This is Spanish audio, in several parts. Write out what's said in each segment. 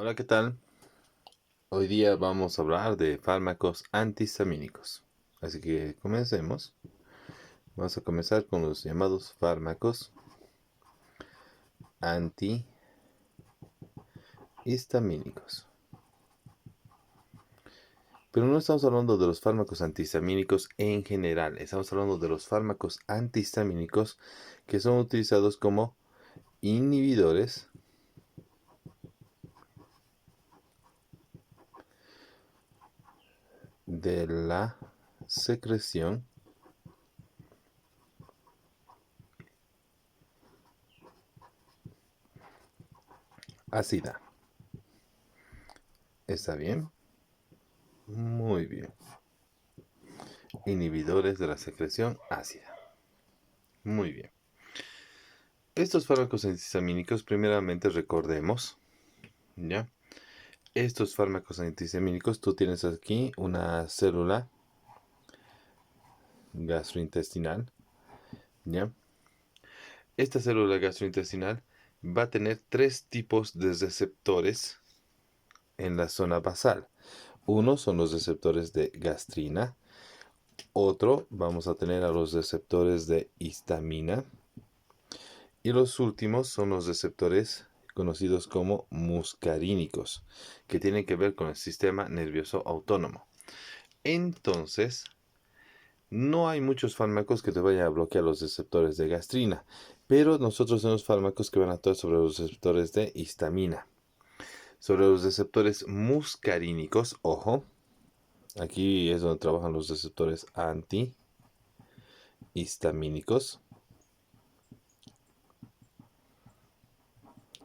Hola, ¿qué tal? Hoy día vamos a hablar de fármacos antihistamínicos. Así que comencemos. Vamos a comenzar con los llamados fármacos antihistamínicos. Pero no estamos hablando de los fármacos antihistamínicos en general. Estamos hablando de los fármacos antihistamínicos que son utilizados como inhibidores de la secreción ácida. ¿Está bien? Muy bien. Inhibidores de la secreción ácida. Muy bien. Estos fármacos antihistamínicos, primeramente recordemos, ¿ya? Estos fármacos antihistamínicos, tú tienes aquí una célula gastrointestinal, ¿ya? Esta célula gastrointestinal va a tener tres tipos de receptores en la zona basal. Uno son los receptores de gastrina, otro vamos a tener a los receptores de histamina y los últimos son los receptores conocidos como muscarínicos, que tienen que ver con el sistema nervioso autónomo. Entonces, no hay muchos fármacos que te vayan a bloquear los receptores de gastrina, pero nosotros tenemos fármacos que van a actuar sobre los receptores de histamina. Sobre los receptores muscarínicos, ojo, aquí es donde trabajan los receptores antihistamínicos.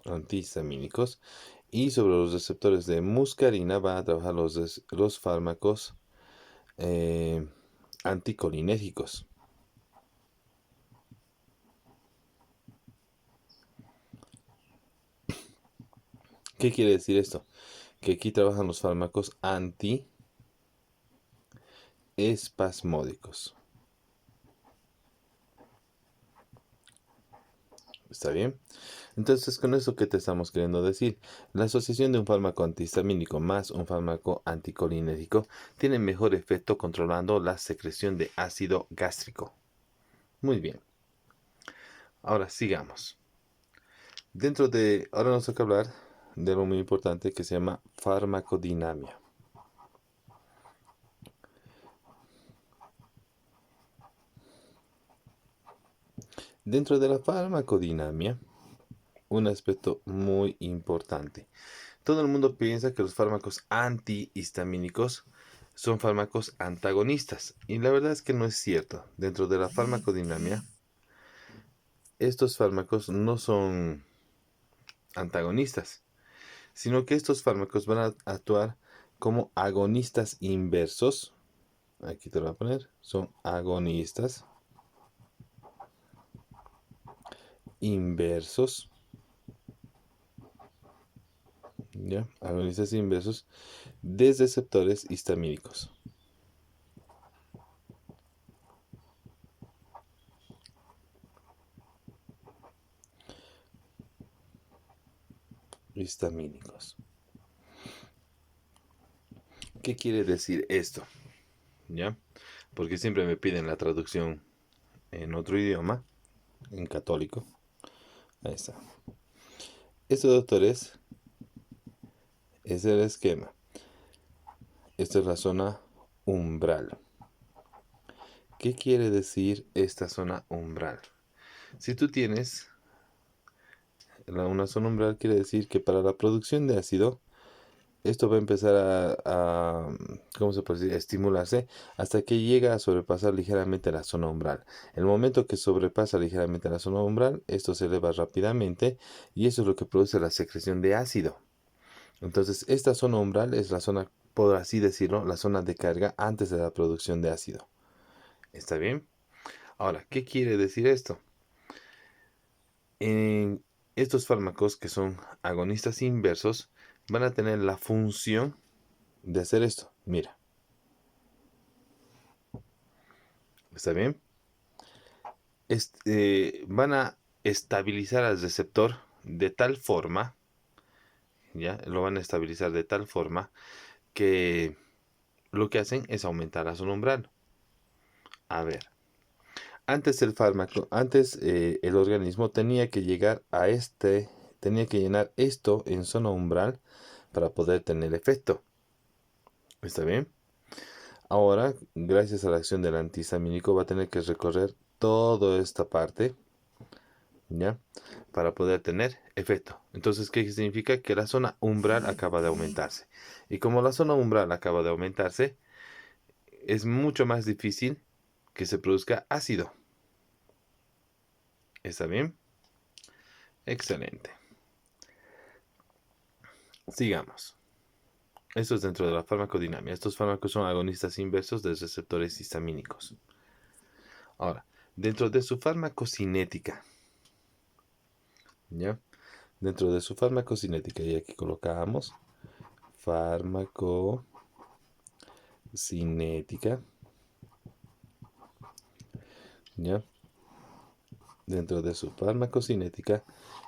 Antihistamínicos. Y sobre los receptores de muscarina van a trabajar los fármacos anticolinérgicos. ¿Qué quiere decir esto? Que aquí trabajan los fármacos antiespasmódicos. ¿Está bien? Entonces, con eso, ¿qué te estamos queriendo decir? La asociación de un fármaco antihistamínico más un fármaco anticolinérgico tiene mejor efecto controlando la secreción de ácido gástrico. Muy bien. Ahora sigamos. Ahora nos toca hablar de algo muy importante que se llama farmacodinamia. Dentro de la farmacodinamia, un aspecto muy importante. Todo el mundo piensa que los fármacos antihistamínicos son fármacos antagonistas, y la verdad es que no es cierto. Dentro de la farmacodinamia, estos fármacos no son antagonistas, sino que estos fármacos van a actuar como agonistas inversos. Aquí te lo voy a poner. Son agonistas inversos. ¿Ya? Agonistas inversos de receptores histamínicos. Histamínicos. ¿Qué quiere decir esto? ¿Ya? Porque siempre me piden la traducción en otro idioma, en católico. Ahí está. Estos doctores es el esquema. Esta es la zona umbral. ¿Qué quiere decir esta zona umbral? Si tú tienes una zona umbral, quiere decir que para la producción de ácido, esto va a empezar ¿cómo se puede decir? A estimularse hasta que llega a sobrepasar ligeramente la zona umbral. El momento que sobrepasa ligeramente la zona umbral, esto se eleva rápidamente y eso es lo que produce la secreción de ácido. Entonces, esta zona umbral es la zona, por así decirlo, la zona de carga antes de la producción de ácido. ¿Está bien? Ahora, ¿qué quiere decir esto? En estos fármacos que son agonistas inversos van a tener la función de hacer esto. Mira, ¿está bien? Van a estabilizar al receptor de tal forma, ¿ya? Lo van a estabilizar de tal forma que lo que hacen es aumentar la zona umbral. A ver, antes el organismo tenía que llegar a tenía que llenar esto en zona umbral para poder tener efecto. ¿Está bien? Ahora, gracias a la acción del antihistamínico, va a tener que recorrer toda esta parte, ¿ya? Para poder tener efecto. Entonces, ¿qué significa? Que la zona umbral acaba de aumentarse. Y como la zona umbral acaba de aumentarse, es mucho más difícil que se produzca ácido. ¿Está bien? Excelente. Sigamos. Esto es dentro de la farmacodinamia. Estos fármacos son agonistas inversos de receptores histamínicos. Ahora, dentro de su farmacocinética, ¿ya? Dentro de su farmacocinética, y aquí colocamos farmacocinética, ¿ya? Dentro de su farmacocinética,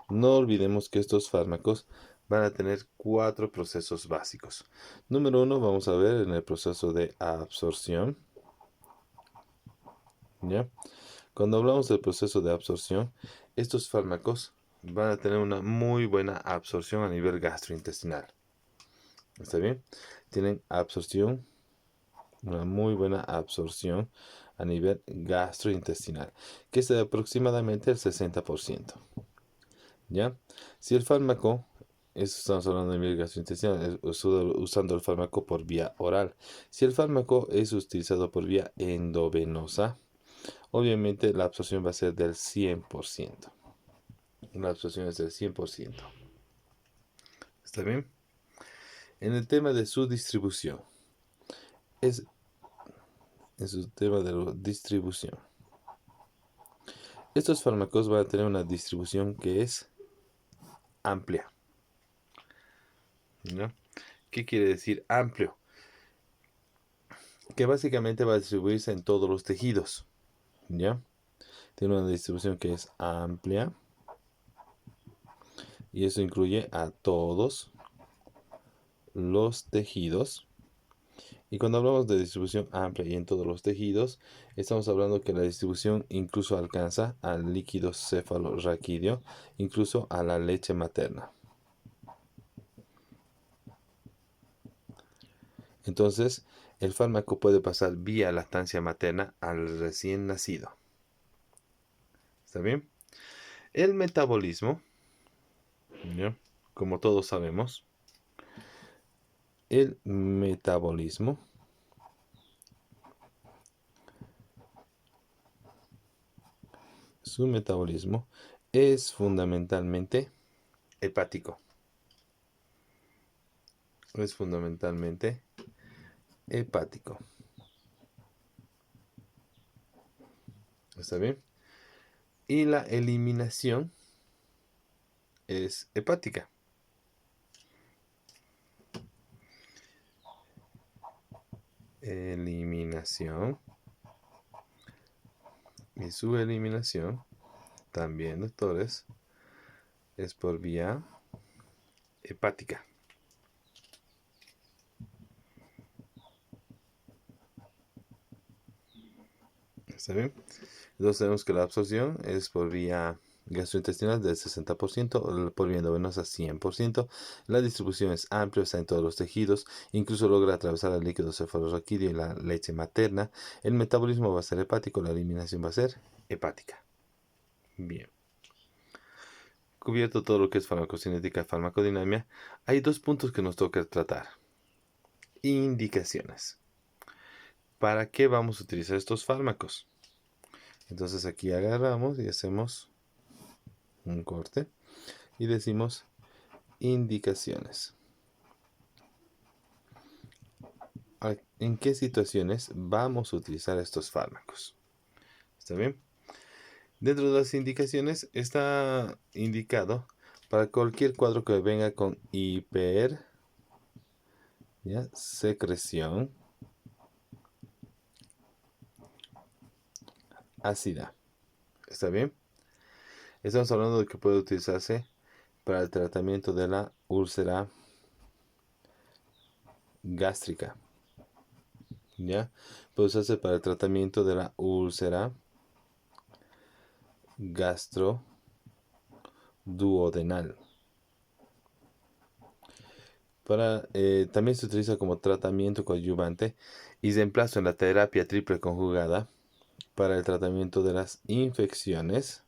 no olvidemos que estos fármacos van a tener 4 procesos básicos. Número 1, vamos a ver en el proceso de absorción, ¿ya? Cuando hablamos del proceso de absorción, estos fármacos van a tener una muy buena absorción a nivel gastrointestinal. ¿Está bien? Tienen absorción, una muy buena absorción a nivel gastrointestinal, que es de aproximadamente el 60%. ¿Ya? Si el fármaco, estamos hablando de nivel gastrointestinal, usando el fármaco por vía oral. Si el fármaco es utilizado por vía endovenosa, obviamente la absorción va a ser del 100%. La absorción es del 100%. ¿Está bien? En el tema de su distribución, es un tema de la distribución. Estos fármacos van a tener una distribución que es amplia, ¿no? ¿Qué quiere decir amplio? Que básicamente va a distribuirse en todos los tejidos, ¿ya? Tiene una distribución que es amplia y eso incluye a todos los tejidos. Y cuando hablamos de distribución amplia y en todos los tejidos, estamos hablando que la distribución incluso alcanza al líquido cefalorraquídeo, incluso a la leche materna. Entonces, el fármaco puede pasar vía lactancia materna al recién nacido. ¿Está bien? El metabolismo, ¿ya? Como todos sabemos, el metabolismo su metabolismo es fundamentalmente hepático. Es fundamentalmente hepático. ¿Está bien? Y la eliminación es hepática. Eliminación. Y su eliminación, también, doctores, es por vía hepática. ¿Está bien? Entonces tenemos que la absorción es por vía gastrointestinal del 60%, por vía endovenosa 100%. La distribución es amplia, está en todos los tejidos, incluso logra atravesar el líquido cefalorraquídeo y la leche materna. El metabolismo va a ser hepático, la eliminación va a ser hepática. Bien. Cubierto todo lo que es farmacocinética y farmacodinamia, hay 2 puntos que nos toca tratar. Indicaciones. ¿Para qué vamos a utilizar estos fármacos? Entonces aquí agarramos y hacemos un corte y decimos indicaciones. ¿En qué situaciones vamos a utilizar estos fármacos? ¿Está bien? Dentro de las indicaciones está indicado para cualquier cuadro que venga con secreción ácida. ¿Está bien? Estamos hablando de que puede utilizarse para el tratamiento de la úlcera gástrica. ¿Ya? Puede usarse para el tratamiento de la úlcera gastroduodenal. También se utiliza como tratamiento coadyuvante y reemplazo en la terapia triple conjugada para el tratamiento de las infecciones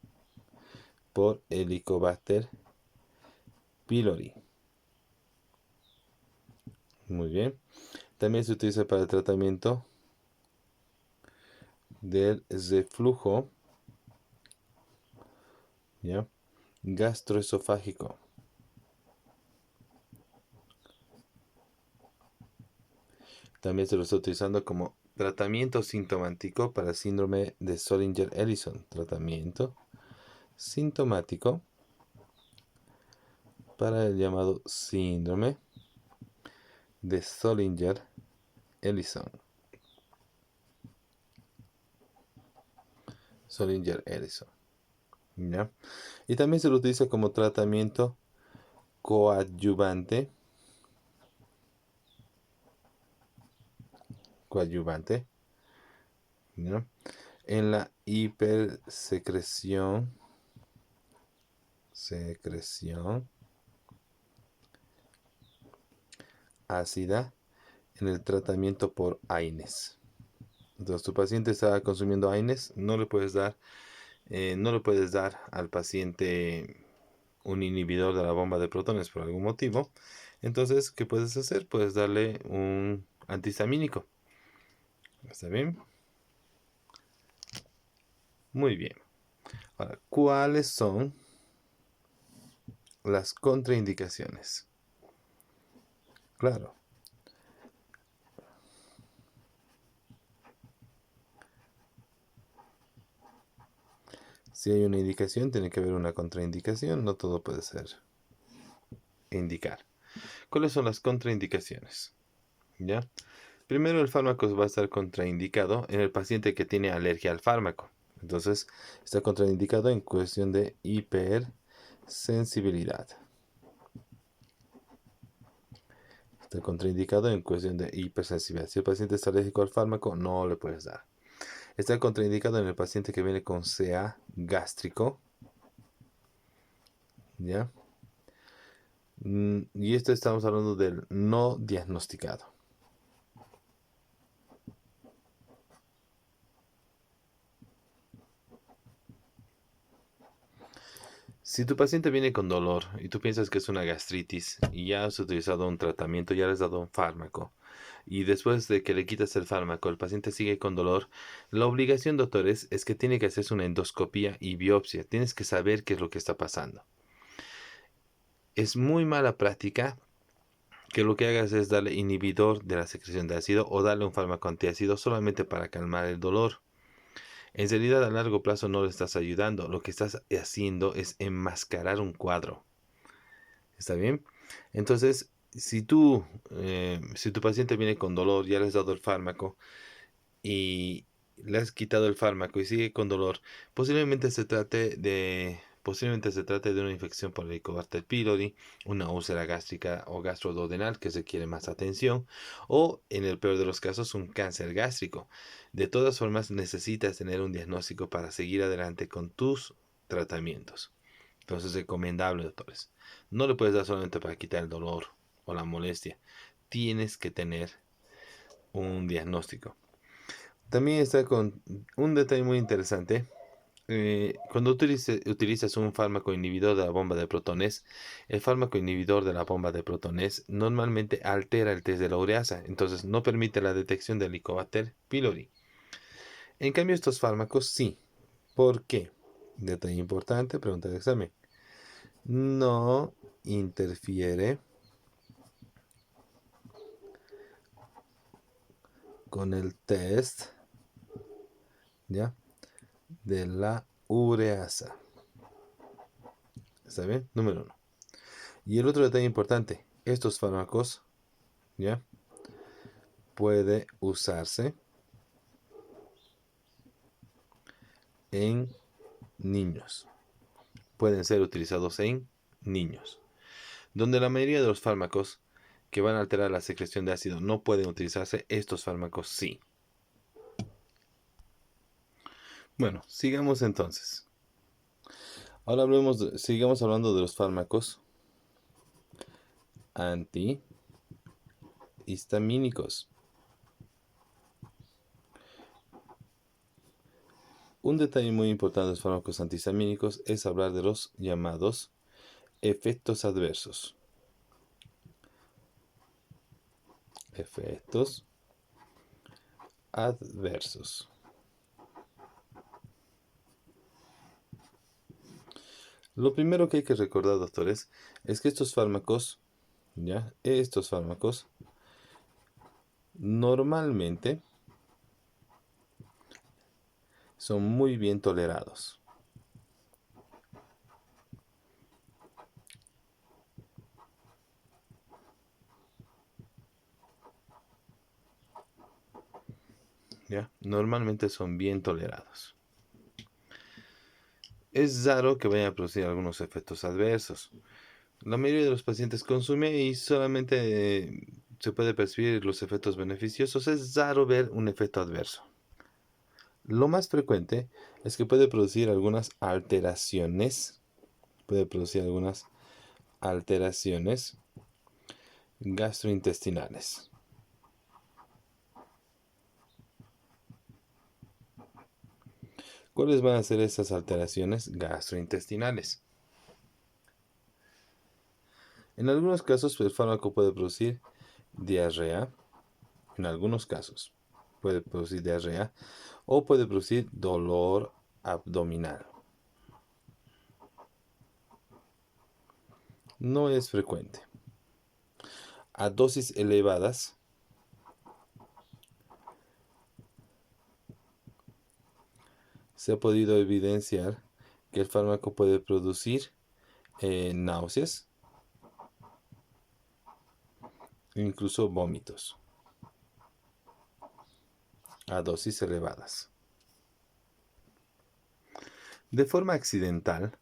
por Helicobacter pylori. Muy bien. También se utiliza para el tratamiento del reflujo, ¿ya?, gastroesofágico. También se lo está utilizando como tratamiento sintomático para el síndrome de Zollinger-Ellison. Tratamiento sintomático para el llamado síndrome de Zollinger-Ellison. Zollinger-Ellison. ¿Ya? Y también se lo utiliza como tratamiento coadyuvante. ¿Ya?, en la hipersecreción ácida en el tratamiento por AINES. Entonces, tu paciente está consumiendo AINES, no le puedes dar al paciente un inhibidor de la bomba de protones por algún motivo. Entonces, ¿qué puedes hacer? Puedes darle un antihistamínico. ¿Está bien? Muy bien. Ahora, ¿cuáles son las contraindicaciones? Claro. Si hay una indicación, tiene que haber una contraindicación. No todo puede ser indicar. ¿Cuáles son las contraindicaciones? ¿Ya? Primero, el fármaco va a estar contraindicado en el paciente que tiene alergia al fármaco. Entonces, está contraindicado en cuestión de hipersensibilidad. Está contraindicado en cuestión de hipersensibilidad. Si el paciente está alérgico al fármaco, no le puedes dar. Está contraindicado en el paciente que viene con CA gástrico. ¿Ya? Y esto estamos hablando del no diagnosticado. Si tu paciente viene con dolor y tú piensas que es una gastritis y ya has utilizado un tratamiento, ya le has dado un fármaco y después de que le quitas el fármaco el paciente sigue con dolor, la obligación, doctores, es que tiene que hacerse una endoscopía y biopsia. Tienes que saber qué es lo que está pasando. Es muy mala práctica que lo que hagas es darle inhibidor de la secreción de ácido o darle un fármaco antiácido solamente para calmar el dolor. En realidad, a largo plazo no le estás ayudando. Lo que estás haciendo es enmascarar un cuadro. ¿Está bien? Entonces, si tu paciente viene con dolor, ya le has dado el fármaco y le has quitado el fármaco y sigue con dolor, posiblemente se trate de una infección por Helicobacter pylori, una úlcera gástrica o gastroduodenal que requiere más atención, o en el peor de los casos, un cáncer gástrico. De todas formas, necesitas tener un diagnóstico para seguir adelante con tus tratamientos. Entonces, recomendable, doctores. No le puedes dar solamente para quitar el dolor o la molestia. Tienes que tener un diagnóstico. También está con un detalle muy interesante. Cuando utilizas un fármaco inhibidor de la bomba de protones, el fármaco inhibidor de la bomba de protones normalmente altera el test de la ureasa, entonces no permite la detección del Helicobacter pylori. En cambio, estos fármacos sí. ¿Por qué? Detalle importante, pregunta de examen. No interfiere con el test, ¿ya?, de la ureasa. ¿Está bien? Número uno. Y el otro detalle importante, estos fármacos, ¿ya?, puede usarse en niños. Pueden ser utilizados en niños, donde la mayoría de los fármacos que van a alterar la secreción de ácido no pueden utilizarse, estos fármacos sí. Bueno, sigamos entonces. Ahora sigamos hablando de los fármacos antihistamínicos. Un detalle muy importante de los fármacos antihistamínicos es hablar de los llamados efectos adversos. Efectos adversos. Lo primero que hay que recordar, doctores, es que estos fármacos, normalmente son muy bien tolerados. ¿Ya? Normalmente son bien tolerados. Es raro que vayan a producir algunos efectos adversos. La mayoría de los pacientes consume y solamente se puede percibir los efectos beneficiosos. Es raro ver un efecto adverso. Lo más frecuente es que puede producir algunas alteraciones. Gastrointestinales. ¿Cuáles van a ser esas alteraciones gastrointestinales? En algunos casos el fármaco puede producir diarrea. En algunos casos puede producir diarrea o puede producir dolor abdominal. No es frecuente. A dosis elevadas se ha podido evidenciar que el fármaco puede producir náuseas, incluso vómitos, a dosis elevadas. De forma accidental,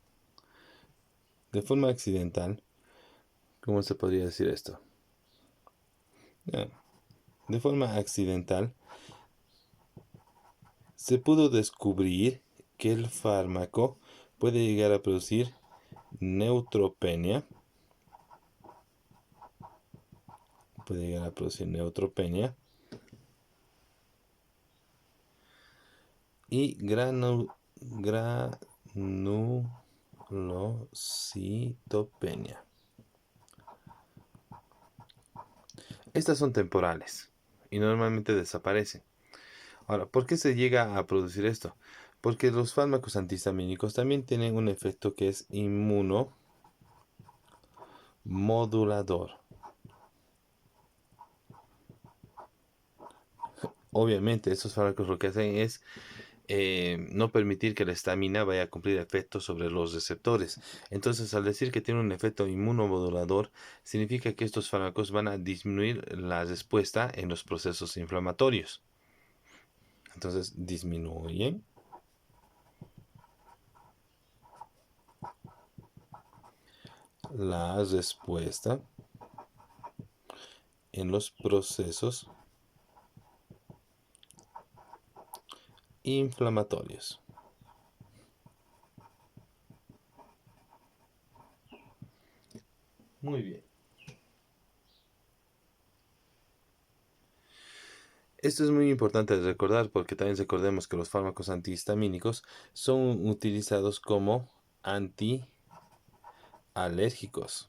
¿cómo se podría decir esto? De forma accidental, se pudo descubrir que el fármaco puede llegar a producir neutropenia. Y granulocitopenia. Estas son temporales y normalmente desaparecen. Ahora, ¿por qué se llega a producir esto? Porque los fármacos antihistamínicos también tienen un efecto que es inmunomodulador. Obviamente, estos fármacos lo que hacen es no permitir que la histamina vaya a cumplir efectos sobre los receptores. Entonces, al decir que tiene un efecto inmunomodulador, significa que estos fármacos van a disminuir la respuesta en los procesos inflamatorios. Entonces, disminuyen la respuesta en los procesos inflamatorios. Muy bien. Esto es muy importante de recordar porque también recordemos que los fármacos antihistamínicos son utilizados como antialérgicos.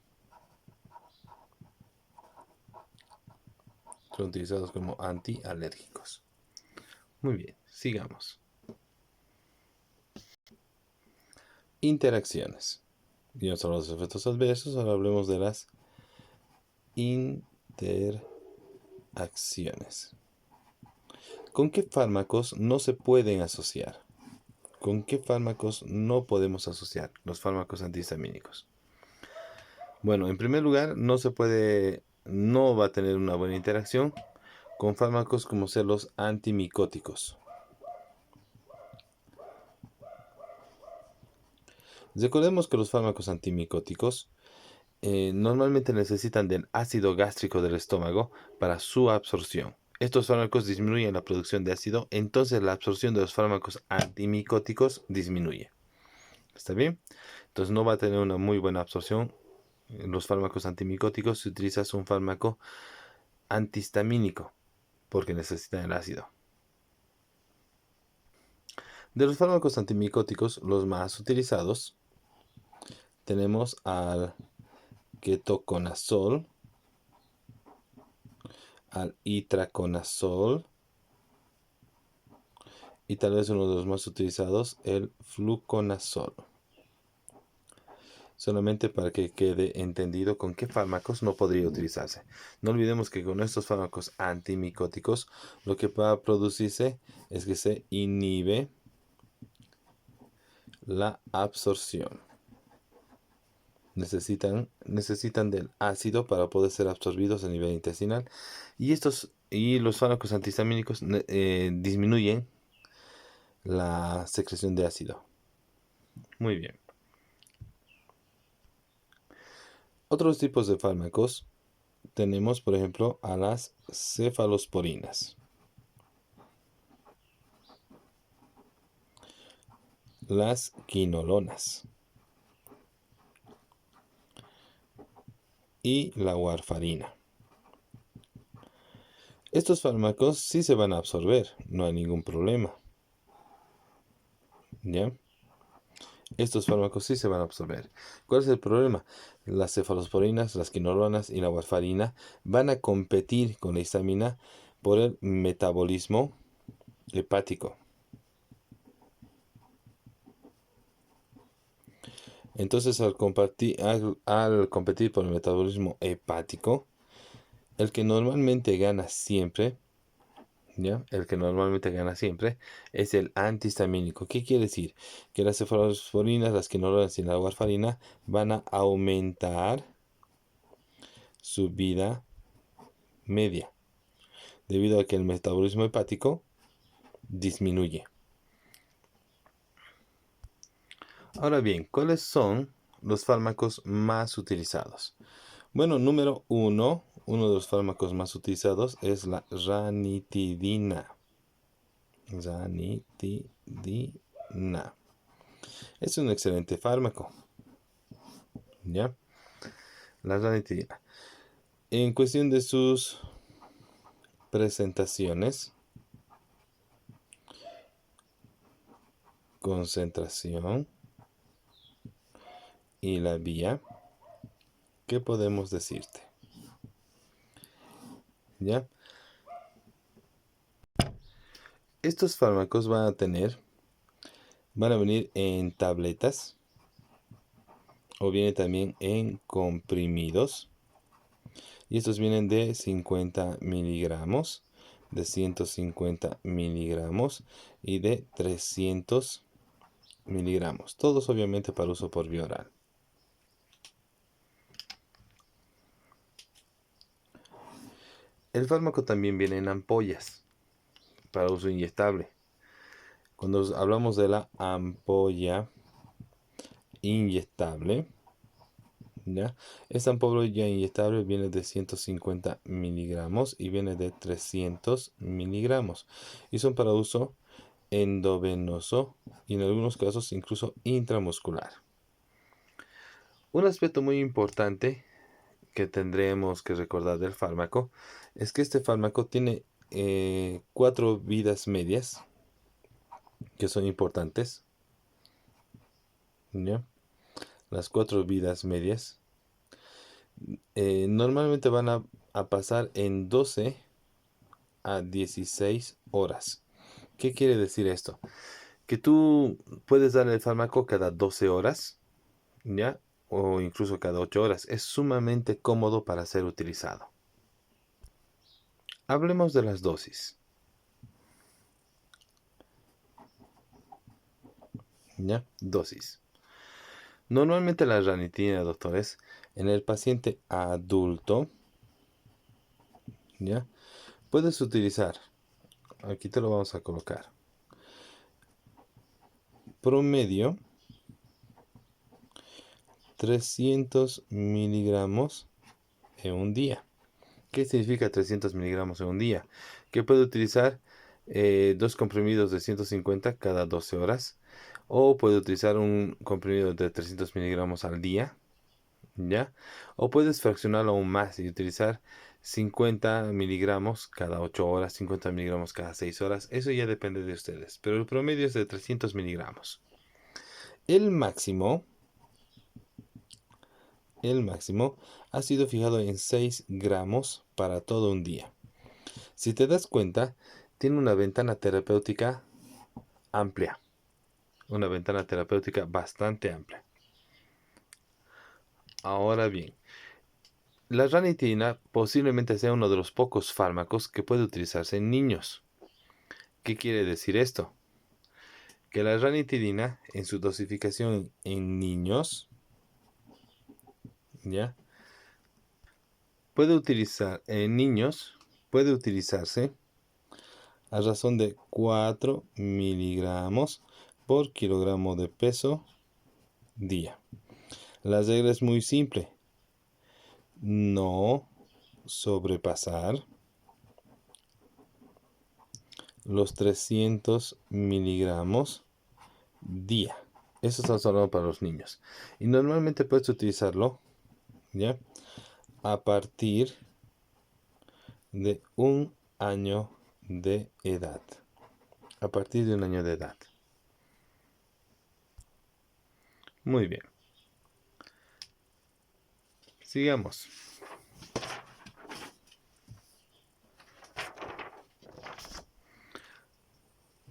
Muy bien, sigamos. Interacciones. Ya son los efectos adversos, ahora hablemos de las interacciones. ¿Con qué fármacos no se pueden asociar? ¿Con qué fármacos no podemos asociar los fármacos antihistamínicos? Bueno, en primer lugar, no va a tener una buena interacción con fármacos como ser los antimicóticos. Recordemos que los fármacos antimicóticos normalmente necesitan del ácido gástrico del estómago para su absorción. Estos fármacos disminuyen la producción de ácido, entonces la absorción de los fármacos antimicóticos disminuye. ¿Está bien? Entonces no va a tener una muy buena absorción. Los fármacos antimicóticos, si utilizas un fármaco antihistamínico, porque necesitan el ácido. De los fármacos antimicóticos, los más utilizados, tenemos al ketoconazol, al itraconazol y tal vez uno de los más utilizados, el fluconazol. Solamente para que quede entendido con qué fármacos no podría utilizarse. No olvidemos que con estos fármacos antimicóticos lo que va a producirse es que se inhibe la absorción. Necesitan del ácido para poder ser absorbidos a nivel intestinal y los fármacos antihistamínicos disminuyen la secreción de ácido. Muy bien. Otros tipos de fármacos tenemos, por ejemplo, a las cefalosporinas, las quinolonas y la warfarina. Estos fármacos sí se van a absorber, no hay ningún problema. ¿Ya? Estos fármacos sí se van a absorber. ¿Cuál es el problema? Las cefalosporinas, las quinolonas y la warfarina van a competir con la histamina por el metabolismo hepático. Entonces, al competir por el metabolismo hepático, el que normalmente gana siempre, ¿ya? El que normalmente gana siempre es el antihistamínico. ¿Qué quiere decir? Que las cefalosporinas, las quinolonas y la warfarina van a aumentar su vida media, debido a que el metabolismo hepático disminuye. Ahora bien, ¿cuáles son los fármacos más utilizados? Bueno, uno de los fármacos más utilizados es la ranitidina. Ranitidina. Es un excelente fármaco. ¿Ya? La ranitidina. En cuestión de sus presentaciones, concentración y la vía, ¿qué podemos decirte? ¿Ya? Estos fármacos van a venir en tabletas o viene también en comprimidos. Y estos vienen de 50 miligramos, de 150 miligramos y de 300 miligramos. Todos obviamente para uso por vía oral. El fármaco también viene en ampollas para uso inyectable. Cuando hablamos de la ampolla inyectable, ¿ya? Esta ampolla inyectable viene de 150 miligramos y viene de 300 miligramos. Y son para uso endovenoso y en algunos casos incluso intramuscular. Un aspecto muy importante que tendremos que recordar del fármaco es que este fármaco tiene 4 vidas medias que son importantes. ¿Ya? Las 4 vidas medias normalmente van a pasar en 12 a 16 horas. ¿Qué quiere decir esto? Que tú puedes dar el fármaco cada 12 horas, ¿ya? O incluso cada 8 horas. Es sumamente cómodo para ser utilizado. Hablemos de las dosis. ¿Ya? Dosis. Normalmente la ranitidina, doctores, en el paciente adulto, ¿ya? Puedes utilizar, aquí te lo vamos a colocar, promedio 300 miligramos en un día. ¿Qué significa 300 miligramos en un día? Que puede utilizar dos comprimidos de 150 cada 12 horas. O puede utilizar un comprimido de 300 miligramos al día. ¿Ya? O puedes fraccionarlo aún más y utilizar 50 miligramos cada 8 horas, 50 miligramos cada 6 horas. Eso ya depende de ustedes. Pero el promedio es de 300 miligramos. El máximo ha sido fijado en 6 gramos para todo un día. Si te das cuenta, tiene una ventana terapéutica amplia. Una ventana terapéutica bastante amplia. Ahora bien, la ranitidina posiblemente sea uno de los pocos fármacos que puede utilizarse en niños. ¿Qué quiere decir esto? Que la ranitidina en su dosificación en niños, ¿ya? Puede utilizarse a razón de 4 miligramos por kilogramo de peso día. La regla es muy simple. No sobrepasar los 300 miligramos día. Eso está solo para los niños. Y normalmente puedes utilizarlo, ¿ya? A partir de un año de edad. A partir de un año de edad. Muy bien. Sigamos.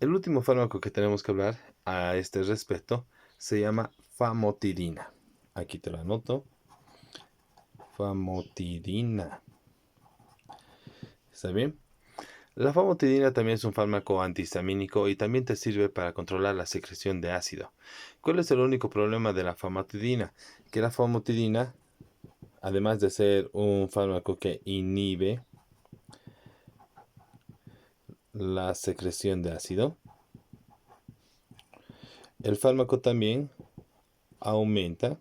El último fármaco que tenemos que hablar a este respecto se llama famotidina. Aquí te lo anoto. Famotidina. ¿Está bien? La famotidina también es un fármaco antihistamínico y también te sirve para controlar la secreción de ácido. ¿Cuál es el único problema de la famotidina? Que la famotidina, además de ser un fármaco que inhibe la secreción de ácido, el fármaco también aumenta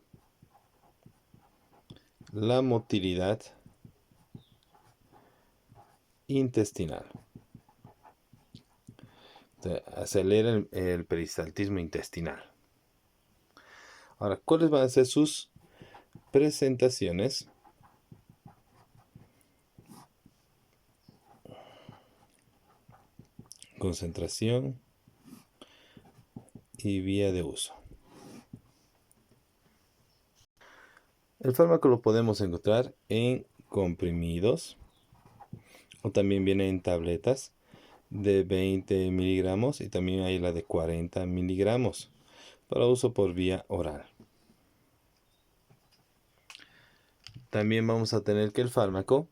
la motilidad intestinal. Acelera el peristaltismo intestinal. Ahora, ¿cuáles van a ser sus presentaciones? Concentración y vía de uso. El fármaco lo podemos encontrar en comprimidos o también viene en tabletas de 20 miligramos y también hay la de 40 miligramos para uso por vía oral. También vamos a tener que el fármaco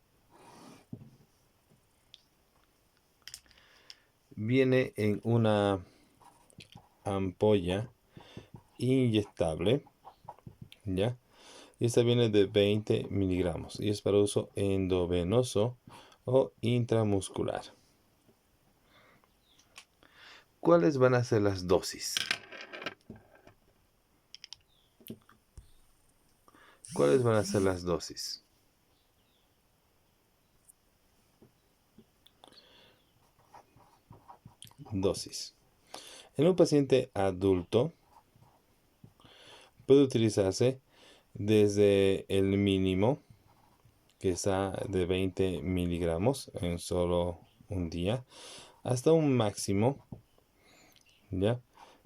viene en una ampolla inyectable, ¿ya? Y esta viene de 20 miligramos y es para uso endovenoso o intramuscular. ¿Cuáles van a ser las dosis? ¿Cuáles van a ser las dosis? Dosis. En un paciente adulto puede utilizarse desde el mínimo, que está de 20 miligramos en solo un día, hasta un máximo, ¿ya?,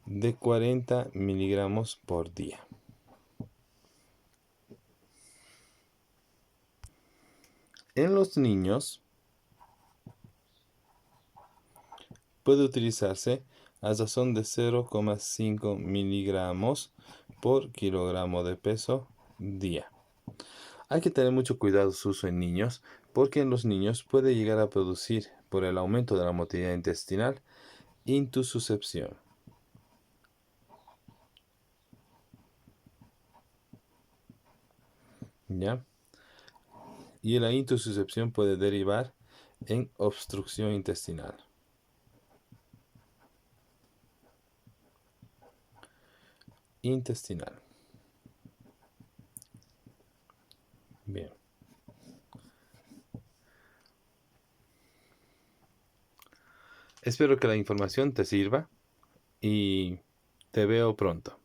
de 40 miligramos por día. En los niños puede utilizarse a razón de 0,5 miligramos por kilogramo de peso día. Hay que tener mucho cuidado su uso en niños, porque en los niños puede llegar a producir, por el aumento de la motilidad intestinal, intususcepción. ¿Ya? Y la intususcepción puede derivar en obstrucción intestinal. Bien. Espero que la información te sirva y te veo pronto.